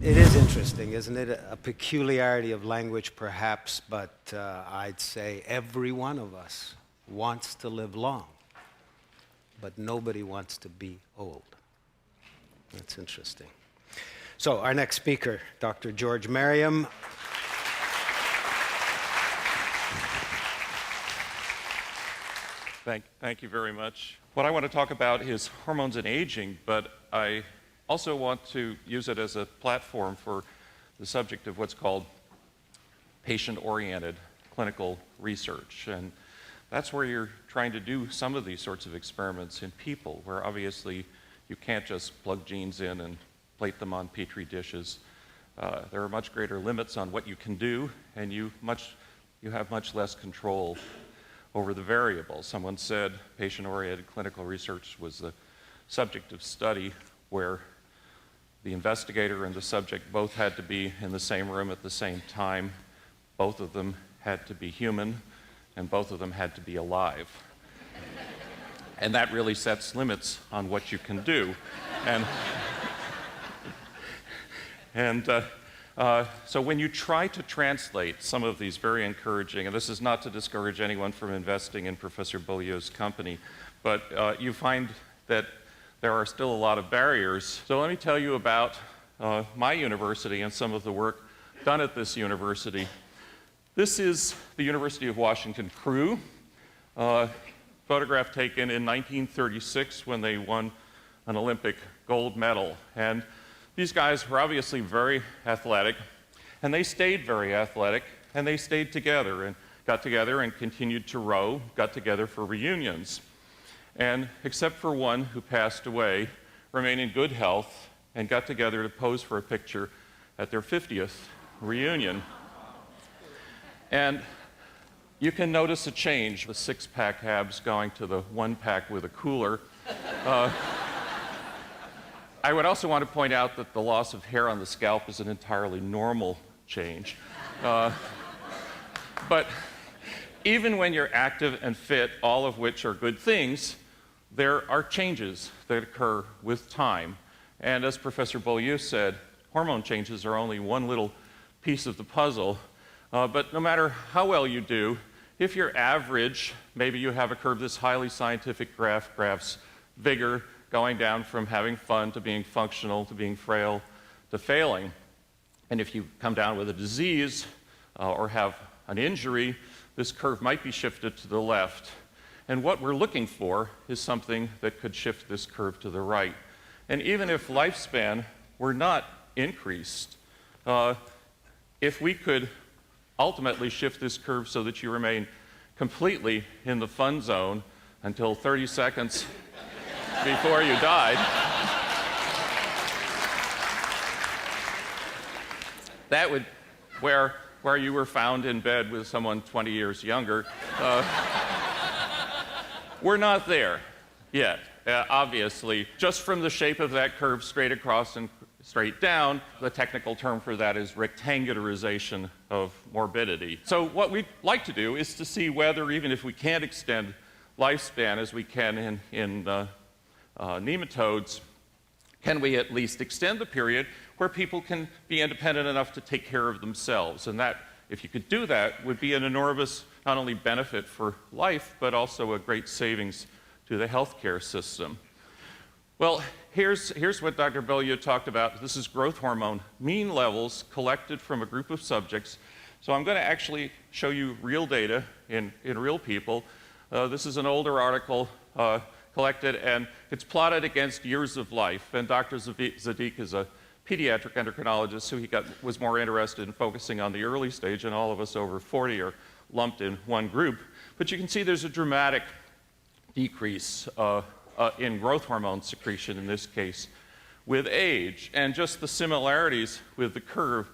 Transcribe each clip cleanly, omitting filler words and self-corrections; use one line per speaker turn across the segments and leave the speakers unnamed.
It is interesting, isn't it? A peculiarity of language, perhaps, but I'd say every one of us wants to live long, but nobody wants to be old. That's interesting. So, our next speaker, Dr. George Merriam.
Thank you very much. What I want to talk about is hormones and aging, but I also want to use it as a platform for the subject of what's called patient-oriented clinical research. And that's where you're trying to do some of these sorts of experiments in people, where obviously you can't just plug genes in and plate them on Petri dishes. There are much greater limits on what you can do, and you have much less control over the variables. Someone said patient-oriented clinical research was the subject of study where the investigator and the subject both had to be in the same room at the same time, both of them had to be human, and both of them had to be alive. And that really sets limits on what you can do. So when you try to translate some of these very encouraging, and this is not to discourage anyone from investing in Professor Beaulieu's company, but you find that there are still a lot of barriers. So let me tell you about my university and some of the work done at this university. This is the University of Washington crew, photograph taken in 1936 when they won an Olympic gold medal. And these guys were obviously very athletic, and they stayed very athletic, and they stayed together and got together and continued to row, got together for reunions. And except for one who passed away, remained in good health and got together to pose for a picture at their 50th reunion. And you can notice a change, the six-pack abs going to the one-pack with a cooler. I would also want to point out that the loss of hair on the scalp is an entirely normal change. But even when you're active and fit, all of which are good things, there are changes that occur with time. And as Professor Beaulieu said, hormone changes are only one little piece of the puzzle. But no matter how well you do, if you're average, maybe you have a curve, this highly scientific graphs vigor, going down from having fun to being functional to being frail to failing. And if you come down with a disease or have an injury, this curve might be shifted to the left. And what we're looking for is something that could shift this curve to the right. And even if lifespan were not increased, if we could ultimately shift this curve so that you remain completely in the fun zone until 30 seconds before you died, that would, where you were found in bed with someone 20 years younger, we're not there yet, obviously. Just from the shape of that curve straight across and straight down, the technical term for that is rectangularization of morbidity. So what we'd like to do is to see whether, even if we can't extend lifespan as we can in nematodes, can we at least extend the period where people can be independent enough to take care of themselves? And that, if you could do that, would be an enormous, not only benefit for life, but also a great savings to the healthcare system. Well, here's what Dr. Beaulieu talked about. This is growth hormone mean levels collected from a group of subjects. So I'm going to actually show you real data in real people. This is an older article collected, and it's plotted against years of life. And Dr. Zadik is a pediatric endocrinologist, so he was more interested in focusing on the early stage, and all of us over 40 are lumped in one group. But you can see there's a dramatic decrease in growth hormone secretion in this case with age. And just the similarities with the curve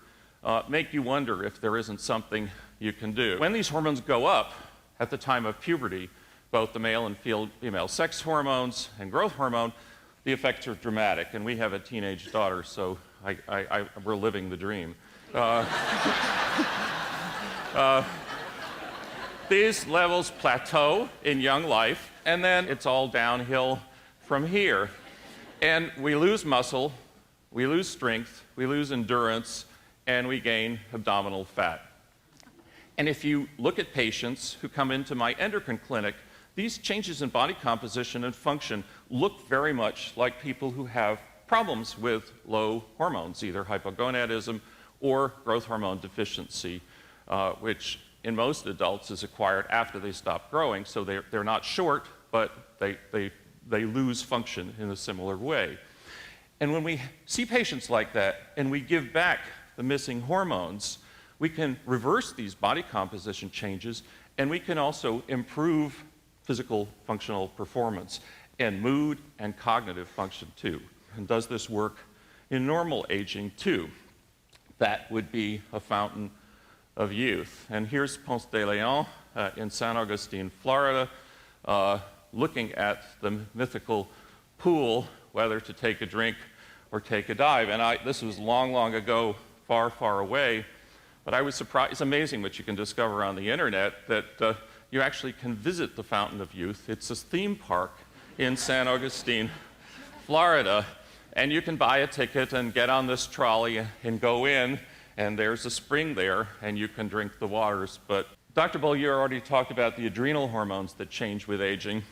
make you wonder if there isn't something you can do. When these hormones go up at the time of puberty, both the male and female sex hormones and growth hormone, the effects are dramatic. And we have a teenage daughter, so we're living the dream. These levels plateau in young life, and then it's all downhill from here. And we lose muscle, we lose strength, we lose endurance, and we gain abdominal fat. And if you look at patients who come into my endocrine clinic, these changes in body composition and function look very much like people who have problems with low hormones, either hypogonadism or growth hormone deficiency, which in most adults is acquired after they stop growing. So they're not short, but they lose function in a similar way. And when we see patients like that and we give back the missing hormones, we can reverse these body composition changes, and we can also improve physical functional performance and mood and cognitive function too. And does this work in normal aging too? That would be a fountain of youth. And here's Ponce de Leon in San Augustine, Florida, looking at the mythical pool, whether to take a drink or take a dive. And this was long, long ago, far, far away. But I was surprised. It's amazing what you can discover on the internet, that you actually can visit the Fountain of Youth. It's a theme park in San Augustine, Florida, and you can buy a ticket and get on this trolley and go in, and there's a spring there, and you can drink the waters. But Dr. Beaulieu already talked about the adrenal hormones that change with aging.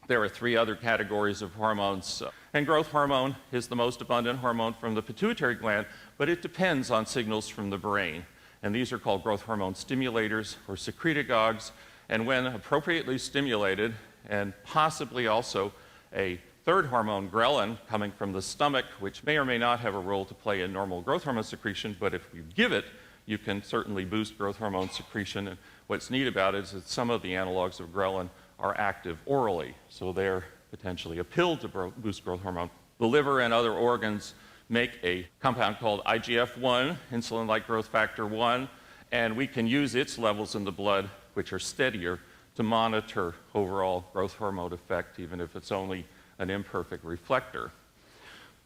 There are 3 other categories of hormones, and growth hormone is the most abundant hormone from the pituitary gland, but it depends on signals from the brain. And these are called growth hormone stimulators or secretagogues. And when appropriately stimulated, and possibly also a third hormone, ghrelin, coming from the stomach, which may or may not have a role to play in normal growth hormone secretion, but if you give it, you can certainly boost growth hormone secretion. And what's neat about it is that some of the analogs of ghrelin are active orally, so they're potentially a pill to boost growth hormone. The liver and other organs make a compound called IGF-1, insulin-like growth factor 1, and we can use its levels in the blood, which are steadier, to monitor overall growth hormone effect, even if it's only an imperfect reflector.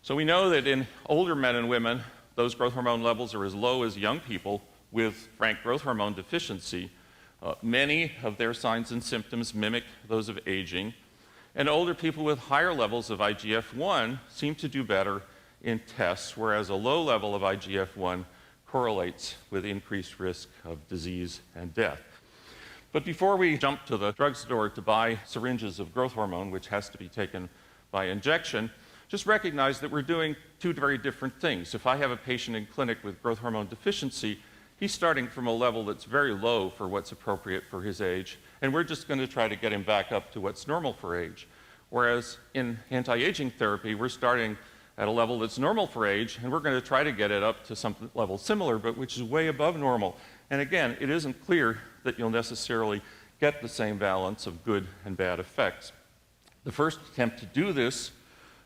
So we know that in older men and women, those growth hormone levels are as low as young people with frank growth hormone deficiency. Many of their signs and symptoms mimic those of aging, and older people with higher levels of IGF-1 seem to do better in tests, whereas a low level of IGF-1 correlates with increased risk of disease and death. But before we jump to the drugstore to buy syringes of growth hormone, which has to be taken by injection, just recognize that we're doing 2 very different things. If I have a patient in clinic with growth hormone deficiency, he's starting from a level that's very low for what's appropriate for his age, and we're just going to try to get him back up to what's normal for age. Whereas in anti-aging therapy, we're starting at a level that's normal for age, and we're going to try to get it up to some level similar, but which is way above normal. And again, it isn't clear that you'll necessarily get the same balance of good and bad effects. The first attempt to do this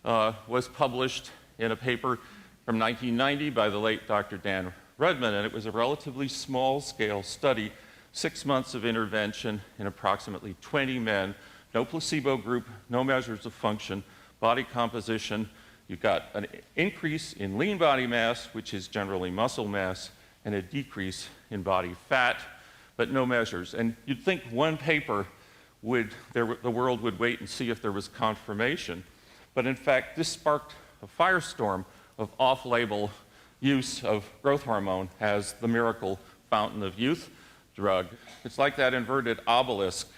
was published in a paper from 1990 by the late Dr. Dan Rudman, and it was a relatively small-scale study, 6 months of intervention in approximately 20 men, no placebo group, no measures of function, body composition. You've got an increase in lean body mass, which is generally muscle mass, and a decrease in body fat, but no measures. And you'd think one paper the world would wait and see if there was confirmation. But in fact, this sparked a firestorm of off-label use of growth hormone as the miracle fountain of youth drug. It's like that inverted obelisk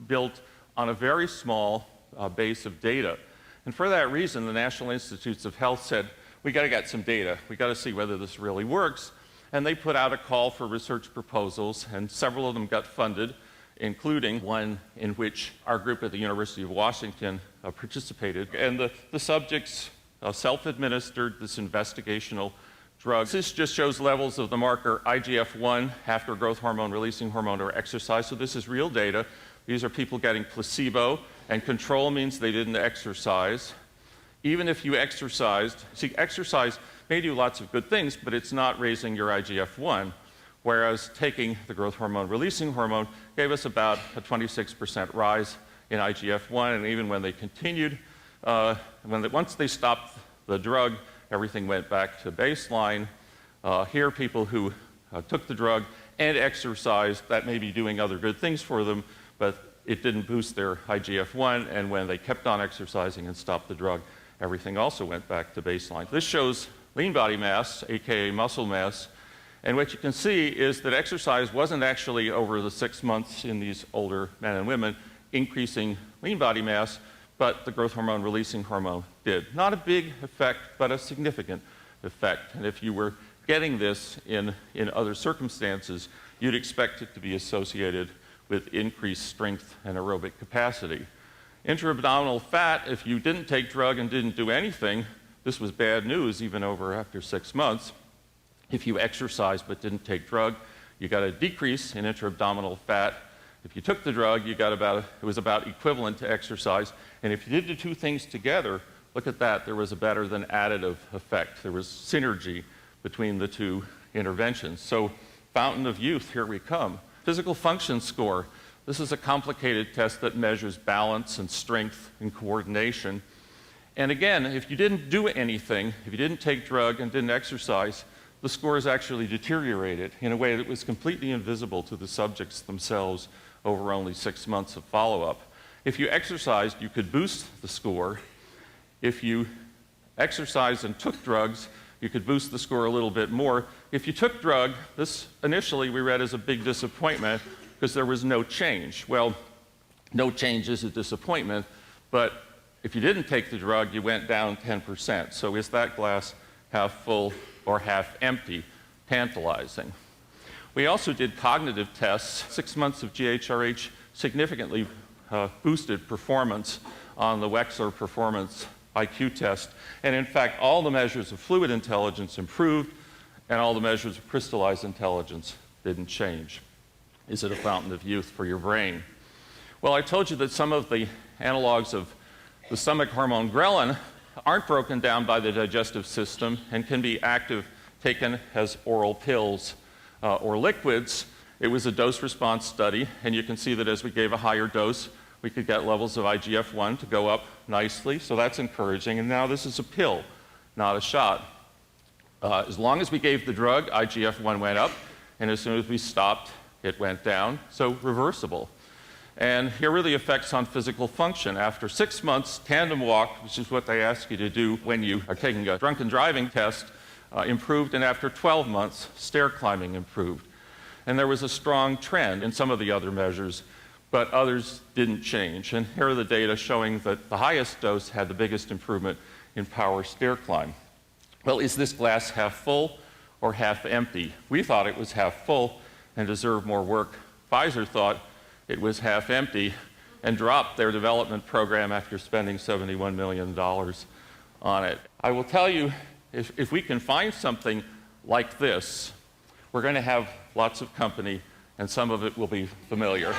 built on a very small base of data. And for that reason, the National Institutes of Health said, we got to get some data. We got to see whether this really works. And they put out a call for research proposals, and several of them got funded, including one in which our group at the University of Washington participated. And the subjects self-administered this investigational drug. This just shows levels of the marker IGF-1 after growth hormone, releasing hormone, or exercise. So this is real data. These are people getting placebo, and control means they didn't exercise. Even if you exercised, see, exercise may do lots of good things, but it's not raising your IGF-1, whereas taking the growth hormone, releasing hormone, gave us about a 26% rise in IGF-1, and even when they continued, once they stopped the drug, everything went back to baseline. Here, people who took the drug and exercised, that may be doing other good things for them, but it didn't boost their IGF-1, and when they kept on exercising and stopped the drug, everything also went back to baseline. This shows lean body mass, aka muscle mass, and what you can see is that exercise wasn't actually, over the 6 months in these older men and women, increasing lean body mass, but the growth hormone releasing hormone did. Not a big effect, but a significant effect. And if you were getting this in other circumstances, you'd expect it to be associated with increased strength and aerobic capacity. Intra-abdominal fat, if you didn't take drug and didn't do anything, this was bad news even after 6 months. If you exercised but didn't take drug, you got a decrease in intra-abdominal fat. If you took the drug, it was about equivalent to exercise. And if you did the two things together, look at that, there was a better than additive effect. There was synergy between the two interventions. So, fountain of youth, here we come. Physical function score. This is a complicated test that measures balance and strength and coordination. And again, if you didn't do anything, if you didn't take drug and didn't exercise, the scores actually deteriorated in a way that was completely invisible to the subjects themselves over only 6 months of follow-up. If you exercised, you could boost the score. If you exercised and took drugs, you could boost the score a little bit more. If you took drug, this initially we read as a big disappointment because there was no change. Well, no change is a disappointment, but if you didn't take the drug, you went down 10%. So is that glass half full or half empty? Tantalizing. We also did cognitive tests. 6 months of GHRH significantly boosted performance on the Wechsler performance IQ test. And in fact, all the measures of fluid intelligence improved, and all the measures of crystallized intelligence didn't change. Is it a fountain of youth for your brain? Well, I told you that some of the analogs of the stomach hormone ghrelin aren't broken down by the digestive system and can be active taken as oral pills or liquids. It was a dose-response study, and you can see that as we gave a higher dose, we could get levels of IGF-1 to go up nicely, so that's encouraging. And now this is a pill, not a shot. As long as we gave the drug, IGF-1 went up, and as soon as we stopped, it went down, so reversible. And here are the effects on physical function. After 6 months, tandem walk, which is what they ask you to do when you are taking a drunken driving test, improved, and after 12 months, stair climbing improved. And there was a strong trend in some of the other measures, but others didn't change. And here are the data showing that the highest dose had the biggest improvement in power stair climb. Well, is this glass half full or half empty? We thought it was half full and deserved more work. Pfizer thought it was half empty and dropped their development program after spending $71 million on it. I will tell you, if we can find something like this, we're going to have lots of company, and some of it will be familiar.